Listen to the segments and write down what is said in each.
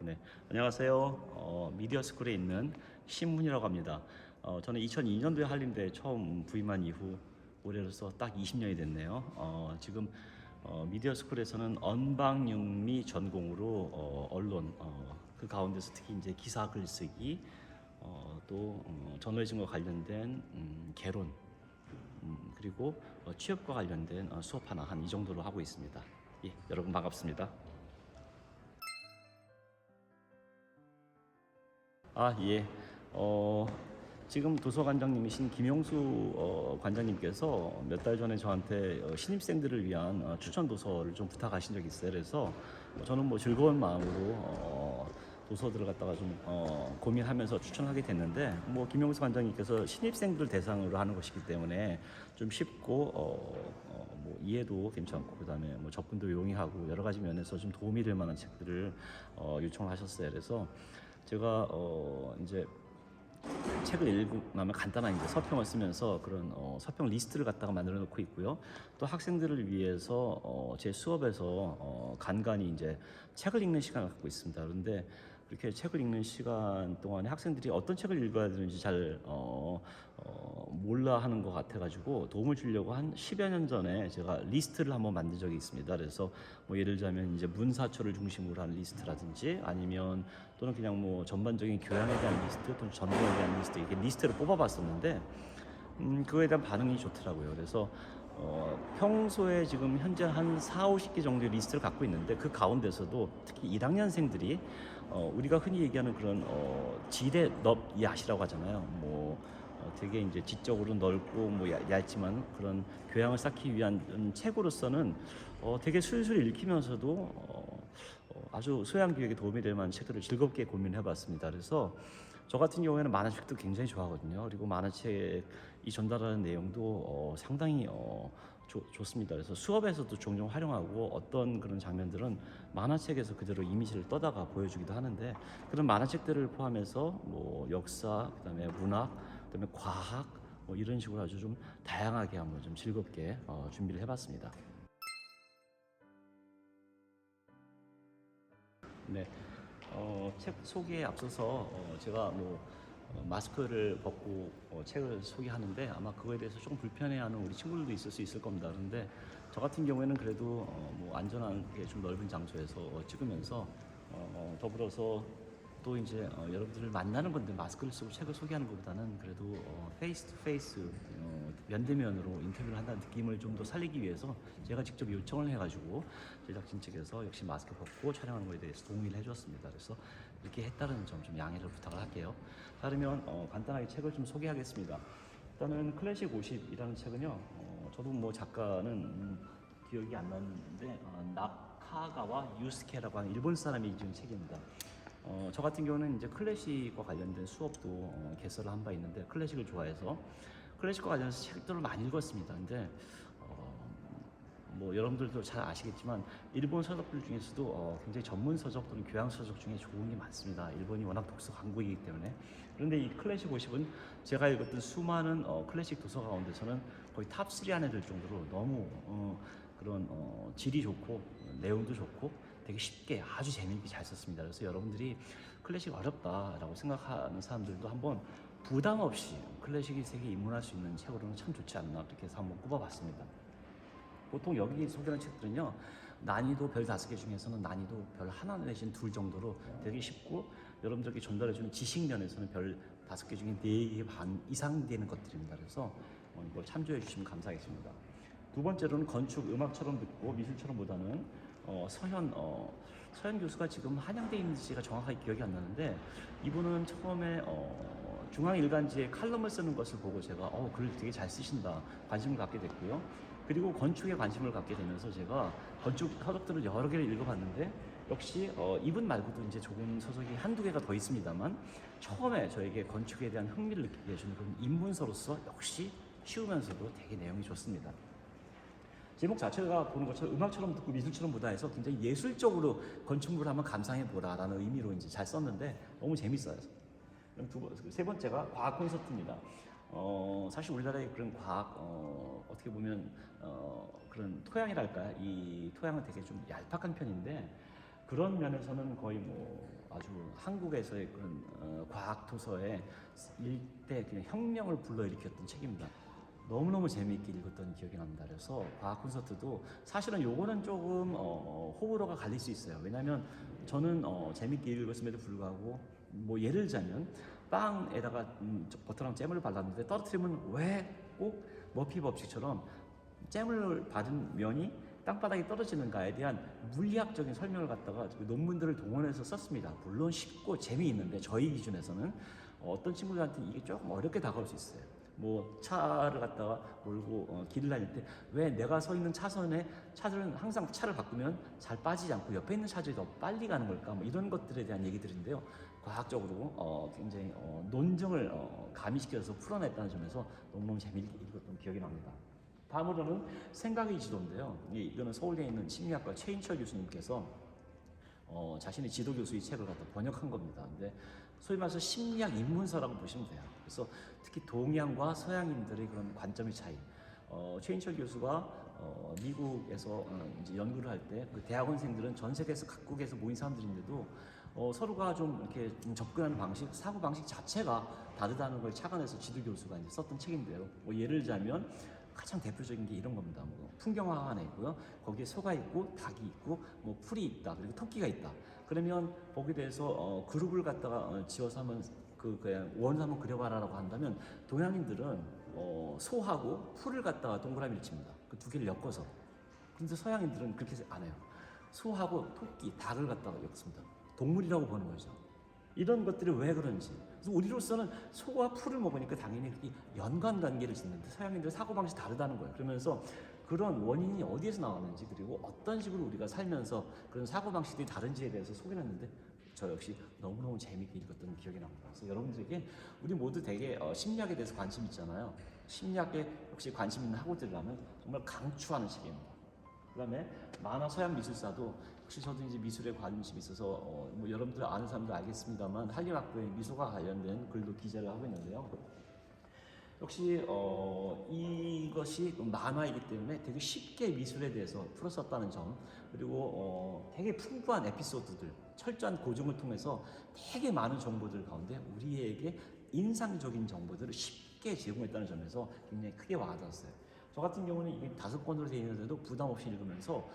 네, 안녕하세요. 미디어 스쿨에 있는 신문이라고 합니다. 저는 2002년도에 한림대에 처음 부임한 이후 올해로서 딱 20년이 됐네요. 지금 미디어 스쿨에서는 언방영미 전공으로 언론, 그 가운데서 특히 이제 기사 글쓰기, 또 저널리즘과 관련된 개론, 그리고 취업과 관련된 수업 하나 한 이 정도로 하고 있습니다. 예, 여러분 반갑습니다. 예. 어, 지금 도서관장님이신 김용수 관장님께서 몇 달 전에 저한테 신입생들을 위한 추천 도서를 좀 부탁하신 적이 있어요. 그래서 저는 뭐 즐거운 마음으로 도서들을 갖다가 좀 고민하면서 추천하게 됐는데, 뭐 김용수 관장님께서 신입생들 대상으로 하는 것이기 때문에 좀 쉽고 뭐 이해도 괜찮고, 그다음에 뭐 접근도 용이하고 여러 가지 면에서 좀 도움이 될 만한 책들을 요청을 하셨어요. 그래서 제가 이제 책을 읽고 나면 간단한 이제 서평을 쓰면서 그런 서평 리스트를 갖다가 만들어 놓고 있고요. 또 학생들을 위해서 제 수업에서 간간히 이제 책을 읽는 시간을 갖고 있습니다. 그런데 이렇게 책을 읽는 시간 동안에 학생들이 어떤 책을 읽어야 되는지 잘 몰라 하는 것 같아가지고 도움을 주려고 한 10여 년 전에 제가 리스트를 한번 만든 적이 있습니다. 그래서 뭐 예를 들자면 이제 문사초를 중심으로 한 리스트라든지, 아니면 또는 그냥 뭐 전반적인 교양에 대한 리스트 또는 전공에 대한 리스트, 이렇게 리스트를 뽑아봤었는데 그거에 대한 반응이 좋더라고요. 그래서 평소에 지금 현재 한 4, 50개 정도의 리스트를 갖고 있는데, 그 가운데서도 특히 1학년생들이 우리가 흔히 얘기하는 그런 지대 넙이아시라고 하잖아요. 뭐 되게 이제 지적으로 넓고 뭐 얇지만 그런 교양을 쌓기 위한 책으로서는 되게 술술 읽히면서도 아주 소양 교육에 도움이 될 만한 책들을 즐겁게 고민해봤습니다. 그래서 저 같은 경우에는 만화책도 굉장히 좋아하거든요. 그리고 만화책이 전달하는 내용도 상당히 좋습니다. 그래서 수업에서도 종종 활용하고, 어떤 그런 장면들은 만화책에서 그대로 이미지를 떠다가 보여주기도 하는데, 그런 만화책들을 포함해서 뭐 역사, 그다음에 문학, 그다음에 과학, 뭐 이런 식으로 아주 좀 다양하게 한번 좀 즐겁게 준비를 해봤습니다. 네, 책 소개에 앞서서 제가 뭐 마스크를 벗고 책을 소개하는데, 아마 그거에 대해서 조금 불편해하는 우리 친구들도 있을 수 있을 겁니다. 그런데 저 같은 경우에는 그래도 뭐 안전하게 좀 넓은 장소에서 찍으면서 더불어서 또 이제 여러분들을 만나는 건데, 마스크를 쓰고 책을 소개하는 것보다는 그래도 페이스 투 페이스, 면대면으로 인터뷰를 한다는 느낌을 좀 더 살리기 위해서 제가 직접 요청을 해가지고 제작진 측에서 역시 마스크 벗고 촬영하는 것에 대해서 동의를 해줬습니다. 그래서 이렇게 했다는 점 좀 양해를 부탁을 할게요. 자, 그러면 간단하게 책을 좀 소개하겠습니다. 일단은 클래식 50이라는 책은요, 저도 뭐 작가는 기억이 안 나는데 나카가와 유스케라고 하는 일본 사람이 지은 책입니다. 저 같은 경우는 이제 클래식과 관련된 수업도 개설을 한 바 있는데, 클래식을 좋아해서 클래식과 관련해서 책들을 많이 읽었습니다. 근데 뭐 여러분들도 잘 아시겠지만 일본 서적들 중에서도 굉장히 전문 서적 또는 교양 서적 중에 좋은 게 많습니다. 일본이 워낙 독서 강국이기 때문에. 그런데 이 클래식 50은 제가 읽었던 수많은 클래식 도서 가운데서는 거의 탑3 안에 들 정도로 너무 그런 질이 좋고 내용도 좋고 되게 쉽게 아주 재미있게 잘 썼습니다. 그래서 여러분들이 클래식 어렵다라고 생각하는 사람들도 한번 부담 없이 클래식 세계에 입문할 수 있는 책으로는 참 좋지 않나, 그렇게 해서 한번 꼽아봤습니다. 보통 여기 소개하는 책들은요, 난이도 별 5개 중에서는 난이도 별 하나 내지는 둘 정도로 되게 쉽고, 여러분들께 전달해주는 지식 면에서는 별 5개 중에 4개 반 이상 되는 것들입니다. 그래서 이걸 참조해 주시면 감사하겠습니다. 두 번째로는 건축, 음악처럼 듣고 미술처럼 보다는 서현 교수가 지금 한양대 있는지가 정확하게 기억이 안 나는데, 이분은 처음에 중앙일간지에 칼럼을 쓰는 것을 보고 제가 글을 되게 잘 쓰신다 관심을 갖게 됐고요. 그리고 건축에 관심을 갖게 되면서 제가 건축 서적들을 여러 개를 읽어봤는데, 역시 이분 말고도 이제 조금 서적이 한두 개가 더 있습니다만, 처음에 저에게 건축에 대한 흥미를 느끼게 해주는 그런 입문서로서 역시 쉬우면서도 되게 내용이 좋습니다. 제목 자체가 보는 것처럼 음악처럼 듣고 미술처럼 보다 해서 굉장히 예술적으로 건축물을 한번 감상해보라라는 의미로 이제 잘 썼는데 너무 재밌어요. 그럼 세 번째가 과학 콘서트입니다. 사실 우리나라의 그런 과학, 어떻게 보면, 그런 토양이랄까, 이 토양은 되게 좀 얄팍한 편인데, 그런 면에서는 거의 뭐 아주 한국에서의 그런 과학 도서의 일대 그냥 혁명을 불러일으켰던 책입니다. 너무너무 재미있게 읽었던 기억이 납니다. 그래서 과학 콘서트도 사실은 요거는 조금 호불호가 갈릴 수 있어요. 왜냐하면 저는 재미있게 읽었음에도 불구하고 뭐 예를 들자면 빵에다가 버터랑 잼을 발랐는데 떨어뜨리면 왜 꼭 머피 법칙처럼 잼을 바른 면이 땅바닥에 떨어지는가에 대한 물리학적인 설명을 갖다가 논문들을 동원해서 썼습니다. 물론 쉽고 재미있는데 저희 기준에서는 어떤 친구들한테 이게 조금 어렵게 다가올 수 있어요. 뭐 차를 갖다가 몰고 길을 다닐 때 왜 내가 서 있는 차선에 차들은 항상 차를 바꾸면 잘 빠지지 않고 옆에 있는 차들이 더 빨리 가는 걸까? 뭐 이런 것들에 대한 얘기들인데요. 과학적으로 굉장히 논증을 가미시켜서 풀어냈다는 점에서 너무너무 재미있게 읽었던 기억이 납니다. 다음으로는 생각의 지도인데요. 이거는 서울대에 있는 심리학과 최인철 교수님께서 자신의 지도 교수의 책을 갖다 번역한 겁니다. 근데 소위 말해서 심리학 입문서라고 보시면 돼요. 그래서 특히 동양과 서양인들의 그런 관점의 차이. 최인철 교수가 미국에서 이제 연구를 할 때 그 대학원생들은 전 세계에서 각국에서 모인 사람들인데도 서로가 좀 이렇게 좀 접근하는 방식, 사고 방식 자체가 다르다는 걸 착안해서 지도 교수가 이제 썼던 책인데요. 뭐 예를 들자면 가장 대표적인 게 이런 겁니다. 뭐 풍경화가 하나 있고요. 거기에 소가 있고 닭이 있고 뭐 풀이 있다. 그리고 토끼가 있다. 그러면 거기에 대해서 그룹을 갖다가 지어서 하면 그냥 원을 한번 그려봐라라고 한다면 동양인들은 소하고 풀을 갖다가 동그라미를 칩니다. 그 두 개를 엮어서. 근데 서양인들은 그렇게 안 해요. 소하고 토끼, 닭을 갖다가 엮습니다. 동물이라고 보는 거죠. 이런 것들이 왜 그런지. 그래서 우리로서는 소와 풀을 먹으니까 당연히 그렇게 연관관계를 짓는데 서양인들은 사고방식이 다르다는 거예요. 그러면서 그런 원인이 어디에서 나왔는지 그리고 어떤 식으로 우리가 살면서 그런 사고방식들이 다른지에 대해서 소개를 했는데 저 역시 너무너무 재미있게 읽었던 기억이 납니다. 그래서 여러분들에게 우리 모두 되게 심리학에 대해서 관심 있잖아요. 심리학에 혹시 관심 있는 학우들이라면 정말 강추하는 책입니다. 그 다음에 만화 서양 미술사도 혹시 저도 이제 미술에 관심이 있어서 뭐 여러분들 아는 사람도 알겠습니다만 한림학부의 미술과 관련된 글도 기재를 하고 있는데요. 역시 이것이 만화이기 때문에 되게 쉽게 미술에 대해서 풀었었다는 점, 그리고 되게 풍부한 에피소드들, 철저한 고증을 통해서 되게 많은 정보들 가운데 우리에게 인상적인 정보들을 쉽게 제공했다는 점에서 굉장히 크게 와닿았어요. 저 같은 경우는 이게 5권으로 되어 있는데도 부담 없이 읽으면서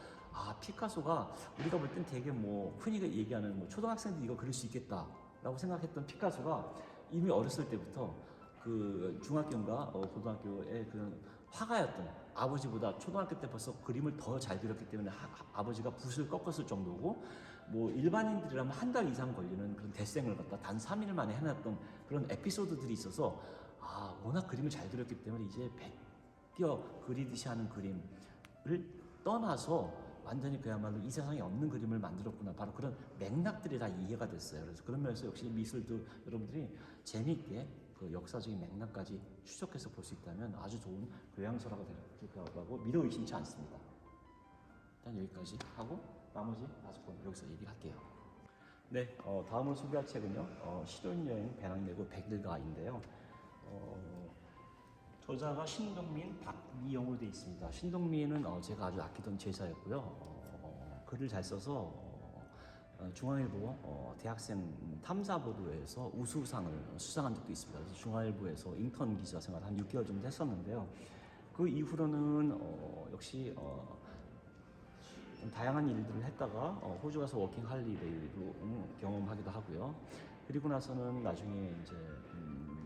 피카소가 우리가 볼 땐 되게 뭐 흔히 얘기하는 뭐 초등학생도 이거 그릴 수 있겠다라고 생각했던 피카소가 이미 어렸을 때부터 그 중학교인가 고등학교의 그런 화가였던 아버지보다 초등학교 때 벌써 그림을 더 잘 그렸기 때문에 아버지가 붓을 꺾었을 정도고 뭐 일반인들이라면 한 달 이상 걸리는 그런 데생을 갖다 단 3일 만에 해놨던 그런 에피소드들이 있어서 워낙 그림을 잘 그렸기 때문에 이제 베껴 그리듯이 하는 그림을 떠나서 완전히 그야말로 이 세상에 없는 그림을 만들었구나. 바로 그런 맥락들이 다 이해가 됐어요. 그래서 그런 면에서 역시 미술도 여러분들이 재미있게 그 역사적인 맥락까지 추적해서 볼 수 있다면 아주 좋은 교양서라고 될 거라고 믿어 의심치 않습니다. 일단 여기까지 하고 나머지 5권 여기서 얘기할게요. 네, 다음으로 소개할 책은요. 신혼여행 배낭여고 100일가인데요. 저자가 신동민, 박미영으로 되어 있습니다. 신동민은 제가 아주 아끼던 제자였고요. 글을 잘 써서 중앙일보 대학생 탐사보도에서 우수상을 수상한 적도 있습니다. 그래서 중앙일보에서 인턴 기자 생활 한 6개월 정도 했었는데요. 그 이후로는 역시 좀 다양한 일들을 했다가 호주 가서 워킹 할리데이도 경험하기도 하고요. 그리고 나서는 나중에 이제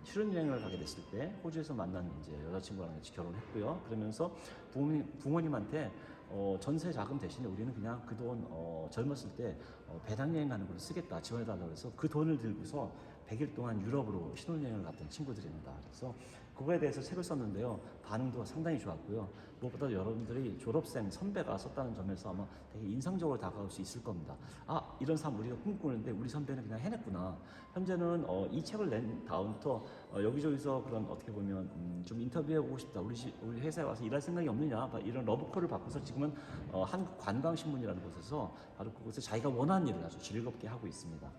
실은여행을 가게 됐을 때 호주에서 만난 이제 여자친구랑 같이 결혼했고요. 그러면서 부모님한테 전세 자금 대신에 우리는 그냥 그 돈 젊었을 때 배낭여행 가는 걸 쓰겠다 지원해달라고 해서 그 돈을 들고서 100일 동안 유럽으로 신혼여행을 갔던 친구들입니다. 그래서 그거에 대해서 책을 썼는데요. 반응도 상당히 좋았고요. 무엇보다 여러분들이 졸업생 선배가 썼다는 점에서 아마 되게 인상적으로 다가올 수 있을 겁니다. 이런 삶 우리가 꿈꾸는데 우리 선배는 그냥 해냈구나. 현재는 이 책을 낸 다음부터 여기저기서 그런 어떻게 보면 좀 인터뷰해보고 싶다. 우리 회사에 와서 일할 생각이 없느냐. 이런 러브콜을 받고서 지금은 한국관광신문이라는 곳에서 바로 그곳에 자기가 원하는 일을 아주 즐겁게 하고 있습니다.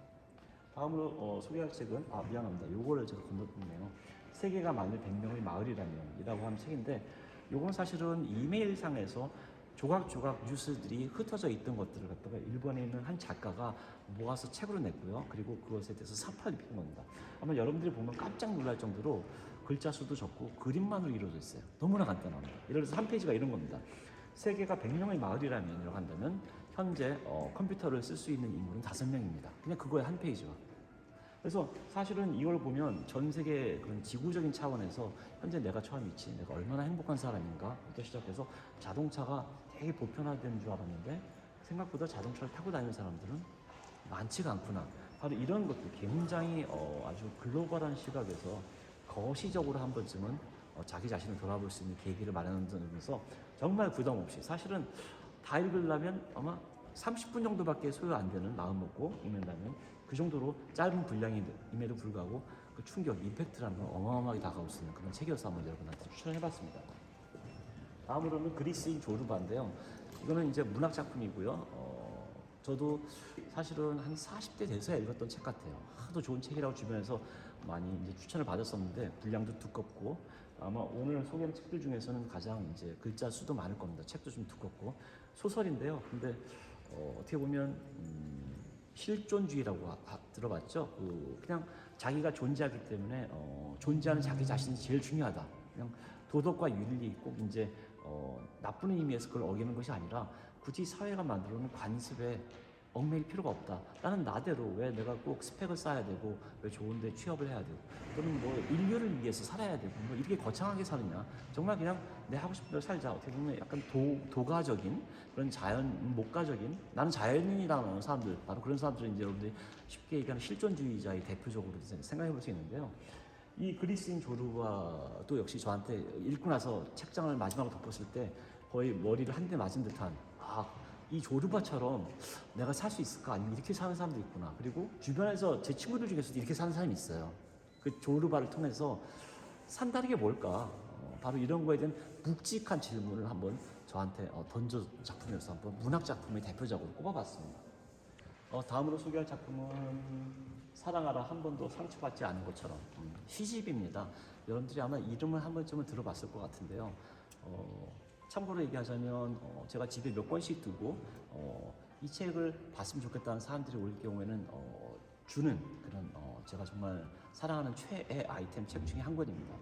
다음으로 소개할 책은 미안합니다. 요거를 제가 건너뛰네요. 세계가 만일 100명의 마을이라면 이라고 하는 책인데 요건 사실은 이메일상에서 조각조각 뉴스들이 흩어져 있던 것들을 갖다가 일본에 있는 한 작가가 모아서 책으로 냈고요. 그리고 그것에 대해서 사파를 입힌 겁니다. 아마 여러분들이 보면 깜짝 놀랄 정도로 글자 수도 적고 그림만으로 이루어져 있어요. 너무나 간단합니다. 예를 들어서 한 페이지가 이런 겁니다. 세계가 100명의 마을이라고 한다면 현재 컴퓨터를 쓸 수 있는 인물은 5명입니다. 그냥 그거에 한 페이지가. 그래서 사실은 이걸 보면 전 세계 그런 지구적인 차원에서 현재 내가 처한 위치, 내가 얼마나 행복한 사람인가부터 시작해서 자동차가 되게 보편화된 줄 알았는데 생각보다 자동차를 타고 다니는 사람들은 많지가 않구나. 바로 이런 것들 굉장히 아주 글로벌한 시각에서 거시적으로 한 번쯤은 자기 자신을 돌아볼 수 있는 계기를 마련하면서 정말 부담 없이 사실은 다 읽으려면 아마 30분 정도밖에 소요 안 되는 마음 먹고 읽는다면 그 정도로 짧은 분량임에도 불구하고 그 충격, 임팩트라는 건 어마어마하게 다가올 수 있는 그런 책이어서 한번 여러분한테 추천해봤습니다. 다음으로는 그리스인 조르바인데요. 이거는 이제 문학 작품이고요. 저도 사실은 한 40대 돼서야 읽었던 책 같아요. 하도 좋은 책이라고 주변에서 많이 이제 추천을 받았었는데 분량도 두껍고 아마 오늘 소개한 책들 중에서는 가장 이제 글자 수도 많을 겁니다. 책도 좀 두껍고 소설인데요. 근데 어떻게 보면 실존주의라고 들어봤죠. 그냥 자기가 존재하기 때문에 존재하는 자기 자신이 제일 중요하다. 그냥 도덕과 윤리 꼭 이제 나쁜 의미에서 그걸 어기는 것이 아니라 굳이 사회가 만들어놓은 관습에 얽매일 필요가 없다. 나는 나대로 왜 내가 꼭 스펙을 쌓아야 되고 왜 좋은데 취업을 해야 되고 또는 뭐 인류를 위해서 살아야 되고 뭐 이렇게 거창하게 사느냐. 정말 그냥 내 하고 싶은 대로 살자. 어떻게 보면 약간 도가적인 그런 자연 목가적인 나는 자연인이라는 사람들 바로 그런 사람들은 이제 여러분들이 쉽게 얘기하는 실존주의자의 대표적으로 생각해 볼 수 있는데요. 이 그리스인 조르바도 역시 저한테 읽고 나서 책장을 마지막으로 덮었을 때 거의 머리를 한 대 맞은 듯한 이 조르바처럼 내가 살 수 있을까? 아니면 이렇게 사는 사람도 있구나. 그리고 주변에서 제 친구들 중에서도 이렇게 사는 사람이 있어요. 그 조르바를 통해서 산다는 게 뭘까? 바로 이런 거에 대한 묵직한 질문을 한번 저한테 던져 작품이어서 한번 문학 작품의 대표작으로 꼽아봤습니다. 다음으로 소개할 작품은 사랑하라 한 번도 상처받지 않은 것처럼 시집입니다. 여러분들이 아마 이름을 한 번쯤은 들어봤을 것 같은데요. 참고로 얘기하자면 제가 집에 몇 권씩 두고 이 책을 봤으면 좋겠다는 사람들이 올 경우에는 주는 그런 제가 정말 사랑하는 최애 아이템 책 중에 한 권입니다.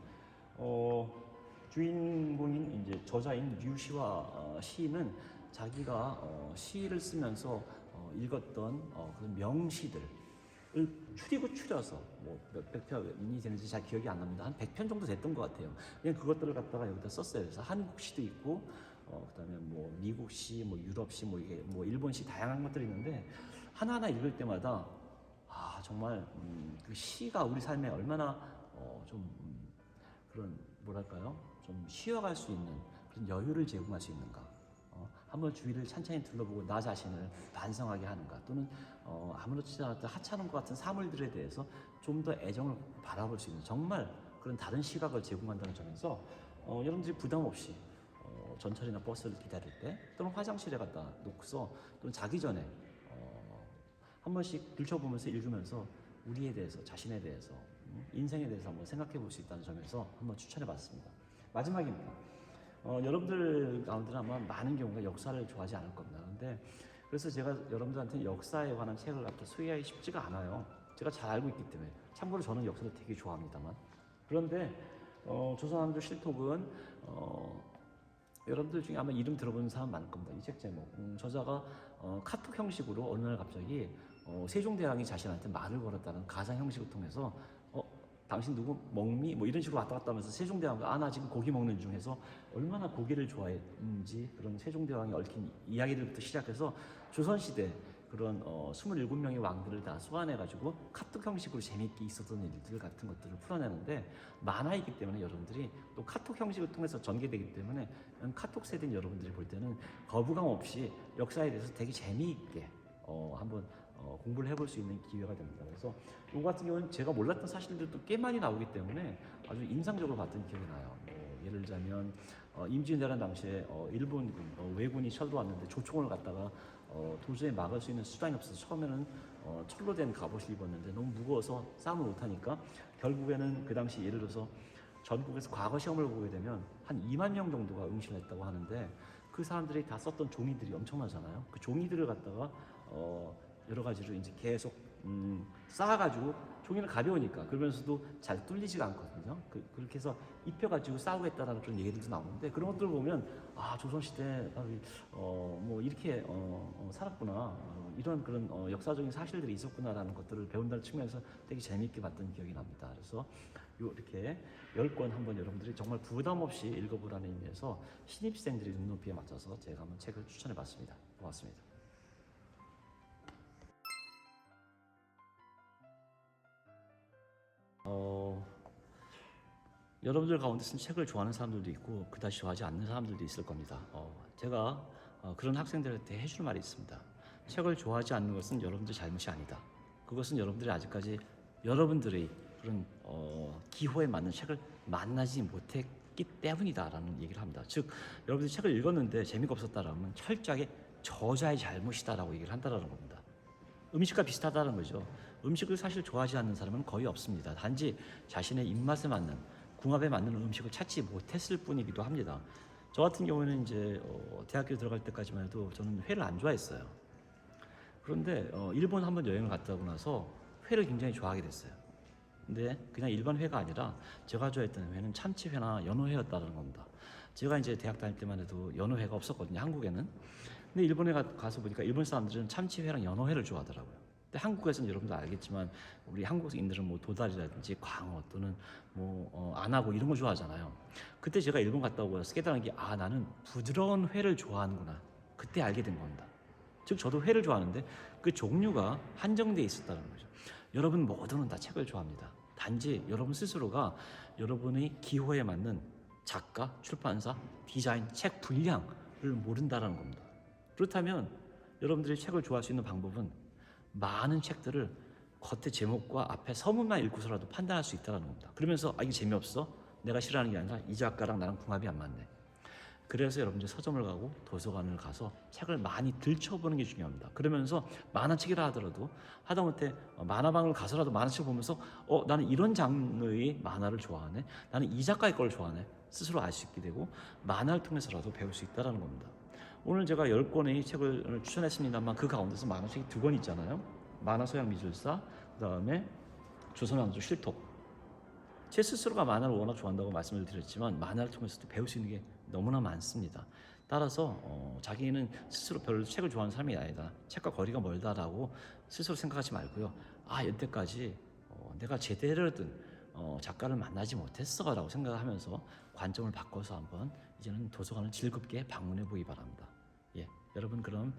주인공인 이제 저자인 류시와 시인은 자기가 시를 쓰면서 읽었던 그런 명시들을 추리고 추려서 뭐 몇백 편이 되는지 잘 기억이 안 납니다. 한 100편 정도 됐던 것 같아요. 그냥 그것들을 갖다가 여기다 썼어요. 그래서 한국시도 있고 그다음에 뭐 미국시, 뭐 유럽시, 뭐 이게 뭐 일본시 다양한 것들이 있는데 하나하나 읽을 때마다 정말 그 시가 우리 삶에 얼마나 좀 그런 뭐랄까요? 좀 쉬어갈 수 있는 그런 여유를 제공할 수 있는가? 한번 주위를 찬찬히 둘러보고 나 자신을 반성하게 하는가? 또는 아무렇지 않았던 하찮은 것 같은 사물들에 대해서 좀 더 애정을 바라볼 수 있는 정말 그런 다른 시각을 제공한다는 점에서 여러분들이 부담 없이 전철이나 버스를 기다릴 때 또는 화장실에 갖다 놓고서 또는 자기 전에 한 번씩 들춰보면서 읽으면서 우리에 대해서 자신에 대해서 인생에 대해서 한번 생각해 볼 수 있다는 점에서 한번 추천해 봤습니다. 마지막입니다. 여러분들 가운데는 아마 많은 경우가 역사를 좋아하지 않을 겁니다. 근데 그래서 제가 여러분들한테 역사에 관한 책을 갖다 소개하기 쉽지가 않아요. 제가 잘 알고 있기 때문에. 참고로 저는 역사를 되게 좋아합니다만. 그런데 조선왕조 실록은 여러분들 중에 아마 이름 들어보는 사람 많을 겁니다. 이 책 제목. 저자가 카톡 형식으로 어느 날 갑자기 세종대왕이 자신한테 말을 걸었다는 가상 형식을 통해서 당신 누구 먹니? 뭐 이런 식으로 왔다 갔다 하면서 세종대왕과 나 지금 고기 먹는 중 해서 얼마나 고기를 좋아했는지 그런 세종대왕이 얽힌 이야기들부터 시작해서 조선시대 그런 27명의 왕들을 다 소환해가지고 카톡 형식으로 재미있게 있었던 일들 같은 것들을 풀어내는데 만화이기 때문에 여러분들이 또 카톡 형식을 통해서 전개되기 때문에 카톡 세대인 여러분들이 볼 때는 거부감 없이 역사에 대해서 되게 재미있게 한번 공부를 해볼 수 있는 기회가 됩니다. 그래서 이거 같은 경우는 제가 몰랐던 사실들도 꽤 많이 나오기 때문에 아주 인상적으로 봤던 기억이 나요. 예를 들자면 임진왜란 당시에 일본군, 왜군이 쳐들어왔는데 조총을 갖다가 도저히 막을 수 있는 수단이 없어서 처음에는 철로 된 갑옷을 입었는데 너무 무거워서 싸움을 못하니까 결국에는 그 당시 예를 들어서 전국에서 과거 시험을 보게 되면 한 2만 명 정도가 응시를 했다고 하는데 그 사람들이 다 썼던 종이들이 엄청나잖아요. 그 종이들을 갖다가 여러 가지로 이제 계속 쌓아가지고 종이는 가벼우니까 그러면서도 잘 뚫리지가 않거든요. 그렇게 해서 입혀가지고 싸우겠다라는 그런 얘기들도 나오는데 그런 것들을 보면 아 조선시대 뭐 이렇게 살았구나 이런 그런 역사적인 사실들이 있었구나라는 것들을 배운다는 측면에서 되게 재미있게 봤던 기억이 납니다. 그래서 이렇게 10권 한번 여러분들이 정말 부담 없이 읽어보라는 의미에서 신입생들의 눈높이에 맞춰서 제가 한번 책을 추천해봤습니다. 고맙습니다. 여러분들 가운데서는 책을 좋아하는 사람들도 있고 그다지 좋아하지 않는 사람들도 있을 겁니다. 제가 그런 학생들한테 해줄 말이 있습니다. 책을 좋아하지 않는 것은 여러분들 잘못이 아니다. 그것은 여러분들이 아직까지 여러분들의 그런 기호에 맞는 책을 만나지 못했기 때문이다라는 얘기를 합니다. 즉 여러분들이 책을 읽었는데 재미가 없었다라면 철저하게 저자의 잘못이다라고 얘기를 한다라는 겁니다. 음식과 비슷하다는 거죠. 음식을 사실 좋아하지 않는 사람은 거의 없습니다. 단지 자신의 입맛에 맞는 궁합에 맞는 음식을 찾지 못했을 뿐이기도 합니다. 저 같은 경우는 이제 대학교 들어갈 때까지만 해도 저는 회를 안 좋아했어요. 그런데 일본 한번 여행을 갔다 오고 나서 회를 굉장히 좋아하게 됐어요. 근데 그냥 일반 회가 아니라 제가 좋아했던 회는 참치회나 연어회였다는 겁니다. 제가 이제 대학 다닐 때만 해도 연어회가 없었거든요, 한국에는. 근데 일본에 가서 보니까 일본 사람들은 참치회랑 연어회를 좋아하더라고요. 근데 한국에서는 여러분도 알겠지만 우리 한국인들은 뭐 도다리라든지 광어 또는 뭐 안하고 이런 거 좋아하잖아요. 그때 제가 일본 갔다 오고 나서 깨달은 게 나는 부드러운 회를 좋아하는구나. 그때 알게 된 겁니다. 즉 저도 회를 좋아하는데 그 종류가 한정돼 있었다는 거죠. 여러분 모두는 다 책을 좋아합니다. 단지 여러분 스스로가 여러분의 기호에 맞는 작가, 출판사, 디자인, 책 분량을 모른다는 겁니다. 그렇다면 여러분들이 책을 좋아할 수 있는 방법은 많은 책들을 겉에 제목과 앞에 서문만 읽고서라도 판단할 수 있다는 겁니다. 그러면서 이게 재미없어? 내가 싫어하는 게 아니라 이 작가랑 나랑 궁합이 안 맞네. 그래서 여러분들 서점을 가고 도서관을 가서 책을 많이 들춰보는 게 중요합니다. 그러면서 만화책이라 하더라도 하다못해 만화방을 가서라도 만화책을 보면서 나는 이런 장르의 만화를 좋아하네, 나는 이 작가의 걸 좋아하네 스스로 알 수 있게 되고 만화를 통해서라도 배울 수 있다는 겁니다. 오늘 제가 10권의 책을 추천했습니다만 그 가운데서 만화책이 2권 있잖아요. 만화서양미술사, 그 다음에 조선왕조 실톡. 제 스스로가 만화를 워낙 좋아한다고 말씀을 드렸지만 만화를 통해서도 배울 수 있는 게 너무나 많습니다. 따라서 자기는 스스로 별로 책을 좋아하는 사람이 아니다, 책과 거리가 멀다라고 스스로 생각하지 말고요. 여태까지 내가 제대로 든 작가를 만나지 못했어 라고 생각하면서 관점을 바꿔서 한번 이제는 도서관을 즐겁게 방문해 보기 바랍니다. 여러분 그럼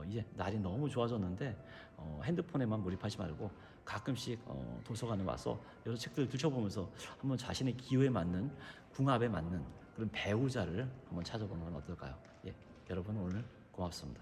이제 날이 너무 좋아졌는데 핸드폰에만 몰입하지 말고 가끔씩 도서관에 와서 여러 책들을 들춰보면서 한번 자신의 기호에 맞는 궁합에 맞는 그런 배우자를 한번 찾아보는 건 어떨까요? 여러분 오늘 고맙습니다.